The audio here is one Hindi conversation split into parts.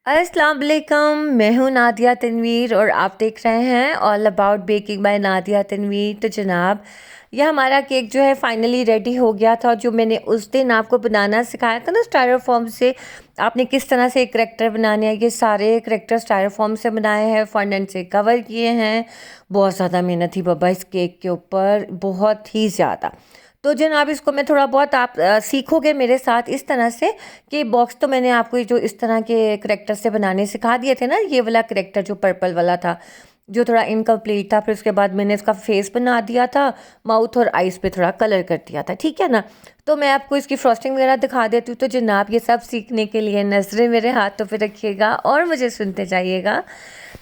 अस्सलाम वालेकुम। मैं हूँ नादिया तनवीर और आप देख रहे हैं all about baking by Nadia Tanveer. तो जनाब, यह हमारा केक जो है फाइनली रेडी हो गया था। जो मैंने उस दिन आपको बनाना सिखाया था ना स्टायरोफॉर्म से, आपने किस तरह से एक करेक्टर बनाने हैं, ये सारे करेक्टर स्टायरोफॉर्म से बनाए हैं, फॉन्डेंट से कवर किए हैं। बहुत ज़्यादा मेहनत थी बाबा इस केक के ऊपर, बहुत ही ज़्यादा। तो जनाब, इसको मैं थोड़ा बहुत आप सीखोगे मेरे साथ इस तरह से कि बॉक्स तो मैंने आपको जो इस तरह के करेक्टर से बनाने सिखा दिए थे ना, ये वाला करेक्टर जो पर्पल वाला था, जो थोड़ा इनकम्प्लीट था। फिर उसके बाद मैंने इसका फेस बना दिया था, माउथ और आइज़ पे थोड़ा कलर कर दिया था, ठीक है ना। तो मैं आपको इसकी फ्रॉस्टिंग वगैरह दिखा देती हूँ। तो जनाब, ये सब सीखने के लिए नज़रें मेरे हाथों पे रखिएगा और मुझे सुनते जाइएगा।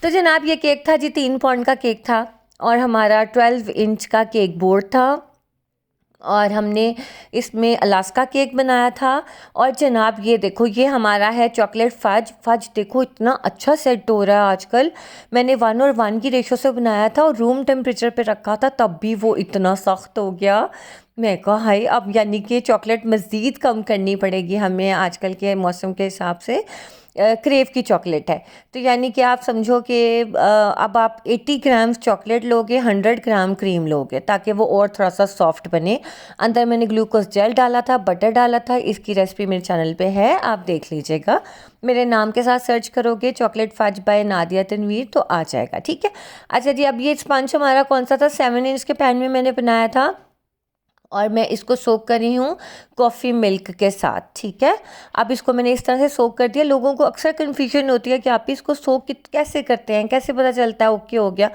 तो जनाब, ये केक था जी, 3 पाउंड का केक था और हमारा 12 इंच का केक बोर्ड था और हमने इसमें अलास्का केक बनाया था। और जनाब, ये देखो, ये हमारा है चॉकलेट फज। फज देखो इतना अच्छा सेट हो रहा है आजकल। मैंने 1:1 की रेशो से बनाया था और रूम टेम्परेचर पे रखा था, तब भी वो इतना सख्त हो गया। मैं कहा हाय, अब यानी कि चॉकलेट मज़ीद कम करनी पड़ेगी हमें आजकल के मौसम के हिसाब से। क्रेव की चॉकलेट है, तो यानी कि आप समझो कि अब आप 80 ग्राम्स चॉकलेट लोगे, 100 ग्राम क्रीम लोगे, ताकि वो और थोड़ा सा सॉफ्ट बने। अंदर मैंने ग्लूकोज जेल डाला था, बटर डाला था। इसकी रेसिपी मेरे चैनल पे है, आप देख लीजिएगा। मेरे नाम के साथ सर्च करोगे chocolate fudge by Nadia Tanveer तो आ जाएगा, ठीक है। अच्छा जी, अब ये स्पंज हमारा कौन सा था, 7 इंच के पैन में मैंने बनाया था और मैं इसको सोक कर रही हूँ कॉफ़ी मिल्क के साथ, ठीक है। अब इसको मैंने इस तरह से सोक कर दिया। लोगों को अक्सर कन्फ्यूजन होती है कि आप इसको सोक कैसे करते हैं, कैसे पता चलता है ओके हो गया।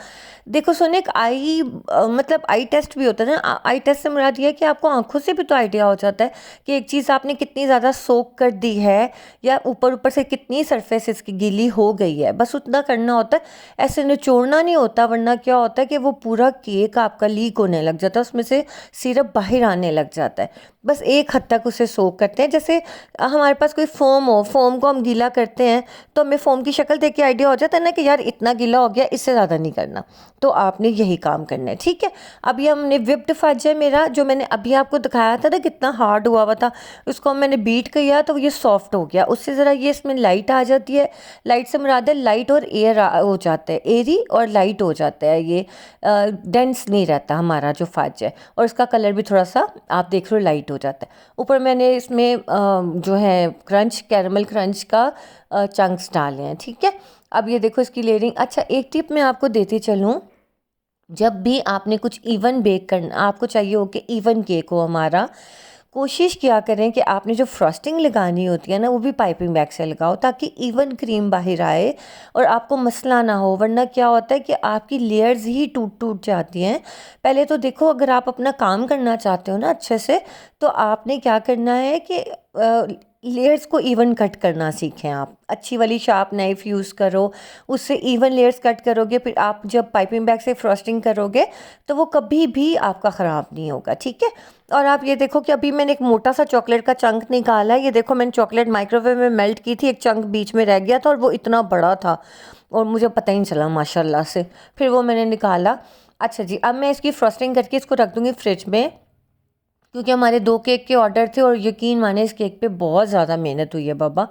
देखो सुन, एक आई मतलब आई टेस्ट भी होता है ना। आई टेस्ट से मुराद ये है कि आपको आंखों से भी तो आइडिया हो जाता है कि एक चीज़ आपने कितनी ज़्यादा सोक कर दी है या ऊपर ऊपर से कितनी सरफेस इसकी गीली हो गई है। बस उतना करना होता है, ऐसे निचोड़ना नहीं होता, वरना क्या होता है कि वो पूरा केक आपका लीक होने लग जाता है, उसमें से सिरप बाहर आने लग जाता है। बस एक हद तक उसे सोक करते हैं। जैसे हमारे पास कोई फोम हो, फोम को हम गीला करते हैं तो हमें फोम की शक्ल देख के आइडिया हो जाता है ना कि यार इतना गीला हो गया, इससे ज़्यादा नहीं करना। तो आपने यही काम करना है, ठीक है। अभी हमने विप्ड फज है मेरा, जो मैंने अभी आपको दिखाया था ना कितना हार्ड हुआ हुआ था, उसको मैंने बीट किया तो ये सॉफ्ट हो गया। उससे ज़रा ये इसमें लाइट आ जाती है। लाइट से मुराद है लाइट और एयर हो जाता है, एयरी और लाइट हो जाता है। ये डेंस नहीं रहता हमारा जो फज है, और इसका कलर भी थोड़ा सा आप देख रहे हो लाइट हो जाता है। ऊपर मैंने इसमें जो है क्रंच, कैरमल क्रंच का चंक्स डाले हैं, ठीक है। अब ये देखो इसकी लेयरिंग। अच्छा, एक टिप मैं आपको देती चलूँ, जब भी आपने कुछ इवन बेक करना, आपको चाहिए हो कि इवन केक हो हमारा, कोशिश किया करें कि आपने जो फ्रॉस्टिंग लगानी होती है ना, वो भी पाइपिंग बैग से लगाओ ताकि इवन क्रीम बाहर आए और आपको मसला ना हो। वरना क्या होता है कि आपकी लेयर्स ही टूट टूट जाती हैं। पहले तो देखो, अगर आप अपना काम करना चाहते हो ना अच्छे से, तो आपने क्या करना है कि लेयर्स को इवन कट करना सीखें। आप अच्छी वाली शार्प नाइफ यूज़ करो, उससे इवन लेयर्स कट करोगे, फिर आप जब पाइपिंग बैग से फ्रॉस्टिंग करोगे तो वो कभी भी आपका ख़राब नहीं होगा, ठीक है। और आप ये देखो कि अभी मैंने एक मोटा सा चॉकलेट का चंक निकाला है। ये देखो, मैंने चॉकलेट माइक्रोवेव में मेल्ट की थी, एक चंक बीच में रह गया था और वो इतना बड़ा था और मुझे पता ही नहीं चला माशाल्लाह से। फिर वो मैंने निकाला। अच्छा जी, अब मैं इसकी फ्रॉस्टिंग करके इसको रख दूँगी फ्रिज में, क्योंकि हमारे 2 केक के ऑर्डर थे और यकीन माने इस केक पे बहुत ज़्यादा मेहनत हुई है बाबा।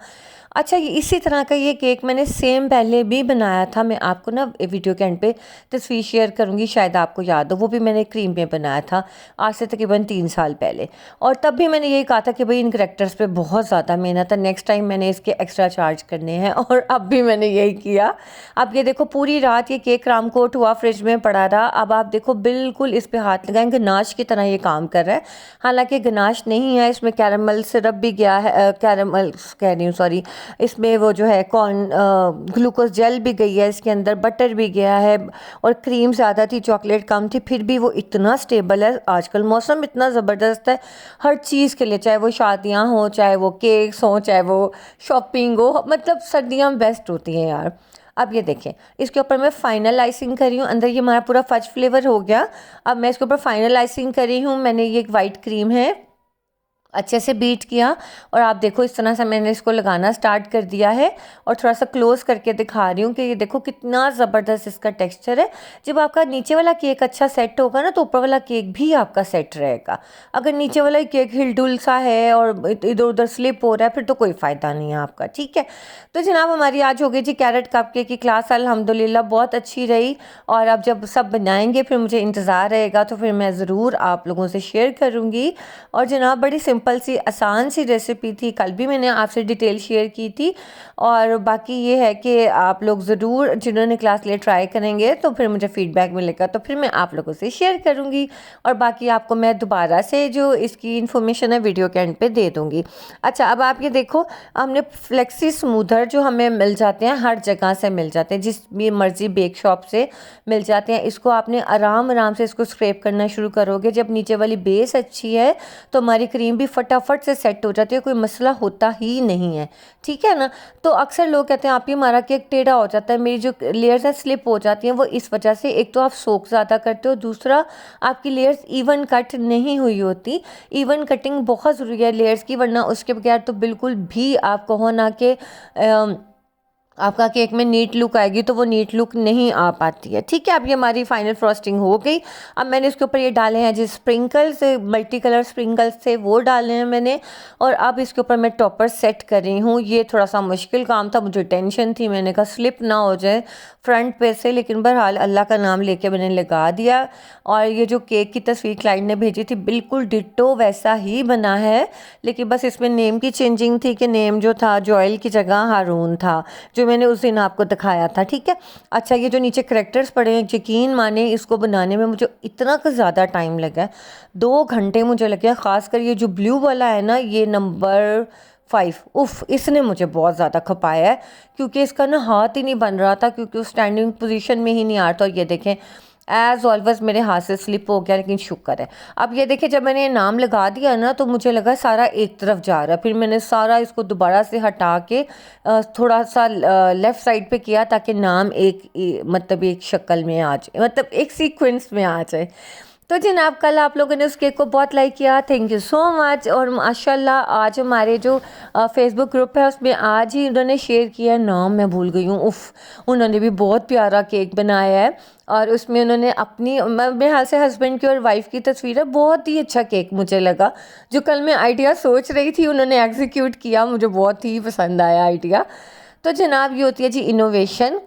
अच्छा, ये इसी तरह का ये केक मैंने सेम पहले भी बनाया था। मैं आपको ना वीडियो के एंड पे तस्वीर शेयर करूँगी, शायद आपको याद हो। वो भी मैंने क्रीम में बनाया था आज से तकरीबन 3 साल पहले। और तब भी मैंने यही कहा था कि भाई इन करेक्टर्स पे बहुत ज़्यादा मेहनत है, नेक्स्ट टाइम मैंने इसके एक्स्ट्रा चार्ज करने हैं, और अब भी मैंने यही किया। अब ये देखो, पूरी रात ये केक रामकोट हुआ, फ्रिज में पड़ा रहा। अब आप देखो, बिल्कुल इस पर हाथ लगाएं, गनाश की तरह ये काम कर रहा है। हालांकि गनाश नहीं है, इसमें कैरमल सिरप भी गया है, कैरमल कह रही हूँ सॉरी, इसमें वो जो है कॉर्न ग्लूकोज जेल भी गई है इसके अंदर, बटर भी गया है और क्रीम ज़्यादा थी, चॉकलेट कम थी। फिर भी वो इतना स्टेबल है। आजकल मौसम इतना ज़बरदस्त है हर चीज़ के लिए, चाहे वो शादियाँ हों, चाहे वो केक्स हों, चाहे वो शॉपिंग हो, मतलब सर्दियाँ बेस्ट होती हैं यार। अब ये देखें, इसके ऊपर मैं फाइनल आइसिंग कर रही हूँ। अंदर ये हमारा पूरा फज फ्लेवर हो गया। अब मैं इसके ऊपर फाइनल आइसिंग कर रही हूँ। मैंने ये एक वाइट क्रीम है, अच्छे से बीट किया और आप देखो इस तरह से मैंने इसको लगाना स्टार्ट कर दिया है। और थोड़ा सा क्लोज करके दिखा रही हूँ कि ये देखो कितना ज़बरदस्त इसका टेक्सचर है। जब आपका नीचे वाला केक अच्छा सेट होगा ना तो ऊपर वाला केक भी आपका सेट रहेगा। अगर नीचे वाला केक हिलडुल सा है और इधर उधर स्लिप हो रहा है फिर तो कोई फ़ायदा नहीं है आपका। ठीक है, तो जनाब हमारी आज हो गई जी कैरेट कप केक की क्लास, अल्हम्दुलिल्लाह बहुत अच्छी रही। और अब जब सब बनाएंगे फिर मुझे इंतज़ार रहेगा तो फिर मैं ज़रूर आप लोगों से शेयर करूँगी। और जनाब बड़ी सिंपल सी आसान सी रेसिपी थी, कल भी मैंने आपसे डिटेल शेयर की थी। और बाकी ये है कि आप लोग ज़रूर जिन्होंने क्लास लिए ट्राई करेंगे तो फिर मुझे फ़ीडबैक मिलेगा तो फिर मैं आप लोगों से शेयर करूँगी। और बाकी आपको मैं दोबारा से जो इसकी इन्फॉर्मेशन है वीडियो के एंड पे दे दूँगी। अच्छा, अब आप ये देखो हमने फ्लेक्सी स्मूदर जो हमें मिल जाते हैं, हर जगह से मिल जाते हैं, जिस भी मर्ज़ी बेक शॉप से मिल जाते हैं। इसको आपने आराम आराम से इसको स्क्रैप करना शुरू करोगे। जब नीचे वाली बेस अच्छी है तो हमारी क्रीम भी फटाफट से सेट हो जाती है, कोई मसला होता ही नहीं है। ठीक है ना। तो अक्सर लोग कहते हैं आप ही हमारा केक टेढ़ा हो जाता है, मेरी जो लेयर्स है स्लिप हो जाती हैं, वो इस वजह से एक तो आप सोक ज़्यादा करते हो, दूसरा आपकी लेयर्स इवन कट नहीं हुई होती। इवन कटिंग बहुत ज़रूरी है लेयर्स की, वरना उसके बगैर तो बिल्कुल भी आप कहो ना कि आपका केक में नीट लुक आएगी तो वो नीट लुक नहीं आ पाती है। ठीक है, अब ये हमारी फाइनल फ्रॉस्टिंग हो गई। अब मैंने इसके ऊपर ये डाले हैं जिस स्प्रिंकल्स, मल्टी कलर स्प्रिंकल्स थे वो डाले हैं मैंने। और अब इसके ऊपर मैं टॉपर सेट कर रही हूँ। ये थोड़ा सा मुश्किल काम था, मुझे टेंशन थी, मैंने कहा स्लिप ना हो जाए फ्रंट पे से, लेकिन बहरहाल अल्लाह का नाम लेके मैंने लगा दिया। और ये जो केक की तस्वीर क्लाइंट ने भेजी थी बिल्कुल डिट्टो वैसा ही बना है, लेकिन बस इसमें नेम की चेंजिंग थी कि नेम जो था जोएल की जगह हारून था, जो मैंने उस दिन आपको दिखाया था। ठीक है। अच्छा, ये जो नीचे करेक्टर्स पड़े हैं, यकीन माने इसको बनाने में मुझे इतना का ज़्यादा टाइम लगा, 2 घंटे मुझे लगे। ख़ासकर ये जो ब्लू वाला है ना, ये नंबर 5, उफ़ इसने मुझे बहुत ज़्यादा खपाया है, क्योंकि इसका ना हाथ ही नहीं बन रहा था, क्योंकि उस स्टैंडिंग पोजीशन में ही नहीं आ रहा था। ये देखें एज ऑलवेज मेरे हाथ से स्लिप हो गया, लेकिन शुक्र है। अब ये देखिए जब मैंने ये नाम लगा दिया ना तो मुझे लगा सारा एक तरफ जा रहा है, फिर मैंने सारा इसको दोबारा से हटा के थोड़ा सा लेफ़्ट साइड पे किया ताकि नाम मतलब एक शक्ल में आ जाए, मतलब एक सीक्वेंस में आ जाए। तो जनाब कल आप लोगों ने उस केक को बहुत लाइक किया, थैंक यू सो मच। और माशाल्लाह आज हमारे जो फेसबुक ग्रुप है उसमें आज ही उन्होंने शेयर किया, नाम मैं भूल गई हूँ, उफ़ उन्होंने भी बहुत प्यारा केक बनाया है। और उसमें उन्होंने अपनी मेरे हाल से हस्बैंड की और वाइफ की तस्वीर है, बहुत ही अच्छा केक मुझे लगा। जो कल मैं आइडिया सोच रही थी उन्होंने एग्जीक्यूट किया, मुझे बहुत ही पसंद आया आइडिया। तो जनाब ये होती है जी इनोवेशन।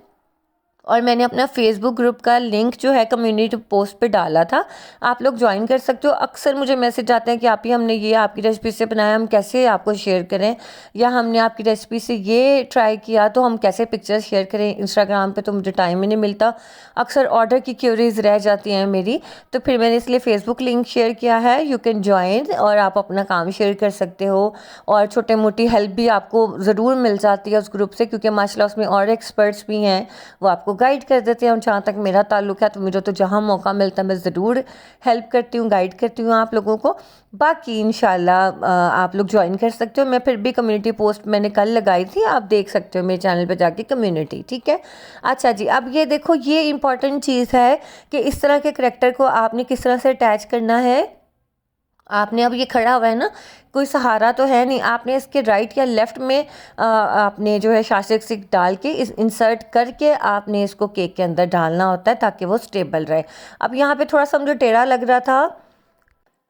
और मैंने अपना फेसबुक ग्रुप का लिंक जो है कम्युनिटी पोस्ट पे डाला था, आप लोग ज्वाइन कर सकते हो। अक्सर मुझे मैसेज आते हैं कि आप ही हमने ये आपकी रेसिपी से बनाया, हम कैसे आपको शेयर करें, या हमने आपकी रेसिपी से ये ट्राई किया तो हम कैसे पिक्चर्स शेयर करें। इंस्टाग्राम पे तो मुझे टाइम ही नहीं मिलता, अक्सर ऑर्डर की क्यूरीज रह जाती हैं मेरी, तो फिर मैंने इसलिए फ़ेसबुक लिंक शेयर किया है, यू कैन ज्वाइन और आप अपना काम शेयर कर सकते हो। और छोटे मोटी हेल्प भी आपको ज़रूर मिल जाती है उस ग्रुप से, क्योंकि माशाल्लाह उसमें और एक्सपर्ट्स भी हैं, वो आपको गाइड कर देते हैं। और जहाँ तक मेरा ताल्लुक है तो मुझे तो जहाँ मौका मिलता है मैं ज़रूर हेल्प करती हूँ, गाइड करती हूँ आप लोगों को। बाकी इंशाल्लाह आप लोग ज्वाइन कर सकते हो। मैं फिर भी कम्युनिटी पोस्ट मैंने कल लगाई थी, आप देख सकते हो मेरे चैनल पे जाके कम्युनिटी। ठीक है। अच्छा जी, अब ये देखो ये इंपॉर्टेंट चीज़ है कि इस तरह के करैक्टर को आपने किस तरह से अटैच करना है। आपने अब ये खड़ा हुआ है ना, कोई सहारा तो है नहीं, आपने इसके राइट या लेफ़्ट में आपने जो है शास्त्रिक स्टिक डाल के इस इंसर्ट करके आपने इसको केक के अंदर डालना होता है ताकि वो स्टेबल रहे। अब यहाँ पे थोड़ा सा मुझे टेढ़ा लग रहा था,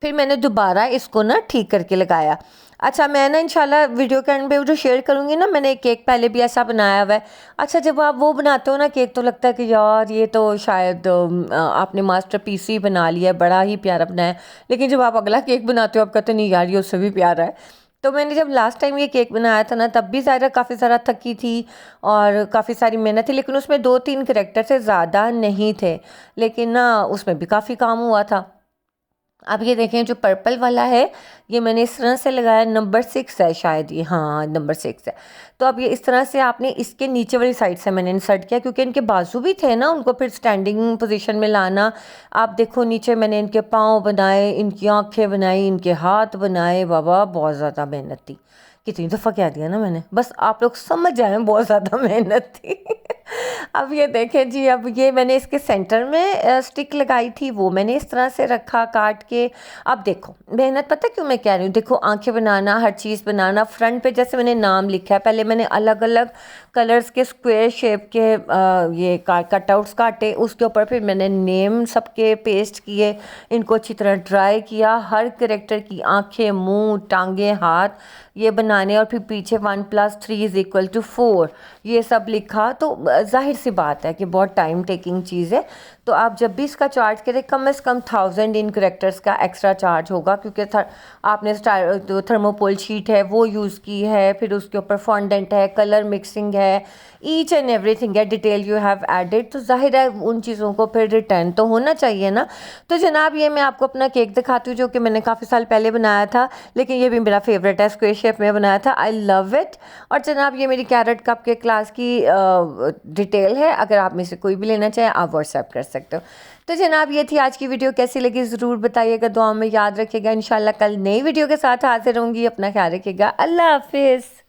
फिर मैंने दोबारा इसको ना ठीक करके लगाया। अच्छा, मैं ना इंशाल्लाह वीडियो के एंड पे जो शेयर करूँगी ना, मैंने एक केक पहले भी ऐसा बनाया हुआ है। अच्छा, जब आप वो बनाते हो ना केक तो लगता है कि यार ये तो शायद आपने मास्टरपीस ही बना लिया है, बड़ा ही प्यारा बनाया। लेकिन जब आप अगला केक बनाते हो आप कहते नहीं यार ये उससे भी प्यारा है। तो मैंने जब लास्ट टाइम ये केक बनाया था ना तब भी ज़्यादा काफ़ी सारा थकी थी और काफ़ी सारी मेहनत थी, लेकिन उसमें 2-3 करैक्टर से ज़्यादा नहीं थे, लेकिन ना उसमें भी काफ़ी काम हुआ था। अब ये देखें जो पर्पल वाला है ये मैंने इस तरह से लगाया, नंबर 6 है शायद ये, हाँ नंबर 6 है। तो अब ये इस तरह से आपने इसके नीचे वाली साइड से मैंने इंसर्ट किया, क्योंकि इनके बाजू भी थे ना, उनको फिर स्टैंडिंग पोजीशन में लाना। आप देखो नीचे मैंने इनके पाँव बनाए, इनकी आंखें बनाई, इनके हाथ बनाए, बाबा बहुत ज़्यादा मेहनत थी। कितनी दफ़ा कह दिया ना मैंने, बस आप लोग समझ जाए बहुत ज़्यादा मेहनत थी। अब ये देखें जी, अब ये मैंने इसके सेंटर में स्टिक लगाई थी, वो मैंने इस तरह से रखा काट के। अब देखो मेहनत पता है क्यों मैं कह रही हूँ, देखो आंखें बनाना, हर चीज़ बनाना, फ्रंट पे जैसे मैंने नाम लिखा है, पहले मैंने अलग अलग कलर्स के स्क्वायर शेप के ये कटआउट्स काटे, उसके ऊपर फिर मैंने नेम सबके पेस्ट किए, इनको अच्छी तरह ड्राई किया, हर करेक्टर की आंखें, मुंह, टांगे, हाथ ये बनाने, और फिर पीछे 1+3=4 ये सब लिखा। तो जाहिर सी बात है कि बहुत टाइम टेकिंग चीज़ है। तो आप जब भी इसका चार्ज करें कम से कम 1000 इन करेक्टर्स का एक्स्ट्रा चार्ज होगा, क्योंकि आपने जो थर्मोपोल शीट है वो यूज़ की है, फिर उसके ऊपर फॉन्डेंट है, कलर मिक्सिंग है, ईच एंड एवरीथिंग है, डिटेल यू हैव एडेड। तो जाहिर है उन चीज़ों को फिर रिटर्न तो होना चाहिए ना। तो जनाब ये मैं आपको अपना केक दिखाती हूँ, जो कि मैंने काफ़ी साल पहले बनाया था, लेकिन ये भी मेरा फेवरेट है, स्क्वेयर शेप में बनाया था, आई लव इट। और जनाब ये मेरी कैरेट कप के क्लास की डिटेल है, अगर आप में से कोई भी लेना चाहे आप व्हाट्सएप कर सकते हो। तो जनाब ये थी आज की वीडियो, कैसी लगी ज़रूर बताइएगा, दुआ में याद रखिएगा। इंशाल्लाह कल नई वीडियो के साथ हाजिर होंगी, अपना ख्याल रखिएगा, अल्लाह हाफिज़।